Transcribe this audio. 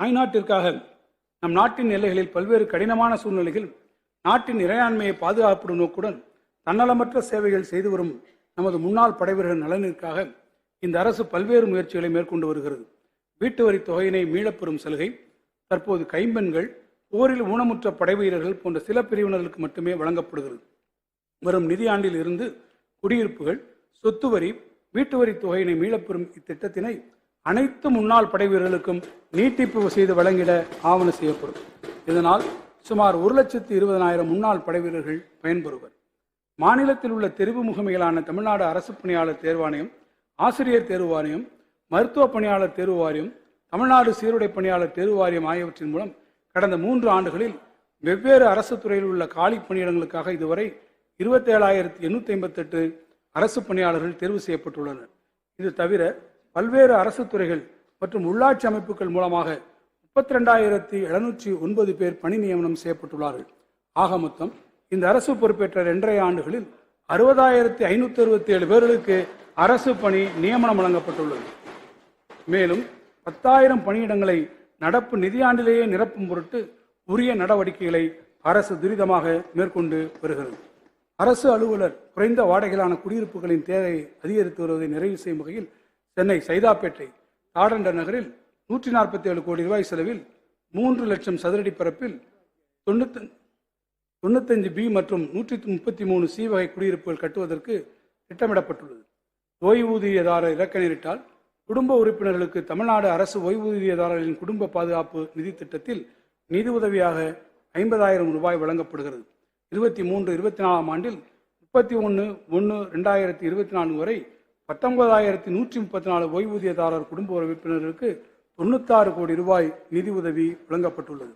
தாய்நாட்டிற்காக நம் நாட்டின் எல்லைகளில் பல்வேறு கடினமான சூழ்நிலைகள் நாட்டின் இறையாண்மையை பாதுகாப்பு நோக்குடன் தன்னலமற்ற சேவைகள் செய்து வரும் நமது முன்னாள் படைவீரர்கள் நலனிற்காக இந்த அரசு பல்வேறு முயற்சிகளை மேற்கொண்டு வருகிறது. வீட்டு வரி தொகையினை மீளப்பெறும் சலுகை தற்போது கைம்பெண்கள், போரில் ஊனமுற்ற படைவீரர்கள் போன்ற சில பிரிவினர்களுக்கு மட்டுமே வழங்கப்படுகிறது. வரும் நிதியாண்டில் இருந்து குடியிருப்புகள், சொத்து வரி, வீட்டு வரி தொகையினை மீளப்பெறும் இத்திட்டத்தினை அனைத்து முன்னாள் படைவீரர்களுக்கும் நீட்டிப்பு செய்து வழங்கிட ஆவண செய்யப்படும். இதனால் சுமார் 1,20,000 முன்னாள் படைவீரர்கள் பயன்பெறுவர். மாநிலத்தில் உள்ள தெரிவு முகமைகளான தமிழ்நாடு அரசு பணியாளர் தேர்வாணையம், ஆசிரியர் தேர்வு வாரியம், மருத்துவ பணியாளர் தேர்வு வாரியம், தமிழ்நாடு சீருடை பணியாளர் தேர்வு வாரியம் ஆகியவற்றின் மூலம் கடந்த 3 ஆண்டுகளில் வெவ்வேறு அரசு துறையில் உள்ள காலி பணியிடங்களுக்காக இதுவரை 27,858 அரசு பணியாளர்கள் தேர்வு செய்யப்பட்டுள்ளனர். இது தவிர பல்வேறு அரசு துறைகள் மற்றும் உள்ளாட்சி அமைப்புகள் மூலமாக 32,709 பேர் பணி நியமனம் செய்யப்பட்டுள்ளார்கள். ஆக மொத்தம் இந்த அரசு பொறுப்பேற்ற 2.5 ஆண்டுகளில் 60,567 பேர்களுக்கு அரசு பணி நியமனம் வழங்கப்பட்டுள்ளது. மேலும் 10,000 பணியிடங்களை நடப்பு நிதியாண்டிலேயே நிரப்பும் பொருட்டு உரிய நடவடிக்கைகளை அரசு துரிதமாக மேற்கொண்டு வருகிறது. அரசு அலுவலர் குறைந்த வாடகையிலான குடியிருப்புகளின் தேவையை அதிகரித்து வருவதை நிறைவு செய்யும் வகையில் சென்னை சைதாப்பேட்டை தாடண்டர் நகரில் 147 கோடி ரூபாய் செலவில் 3 லட்சம் சதுரடி பரப்பில் 95 பி மற்றும் 133 சி வகை குடியிருப்புகள் கட்டுவதற்கு திட்டமிடப்பட்டுள்ளது. ஓய்வூதியதாரர் இறக்க நேரிட்டால் குடும்ப உறுப்பினர்களுக்கு தமிழ்நாடு அரசு ஓய்வூதியதாரர்களின் குடும்ப பாதுகாப்பு நிதி திட்டத்தில் நிதி உதவியாக 50,000 ரூபாய் வழங்கப்படுகிறது. 23-24 ஆண்டில் 31/1/2024 வரை 19,134 ஓய்வூதியதாரர் குடும்ப உறுப்பினர்களுக்கு 96 கோடி ரூபாய் நிதி உதவி வழங்கப்பட்டுள்ளது.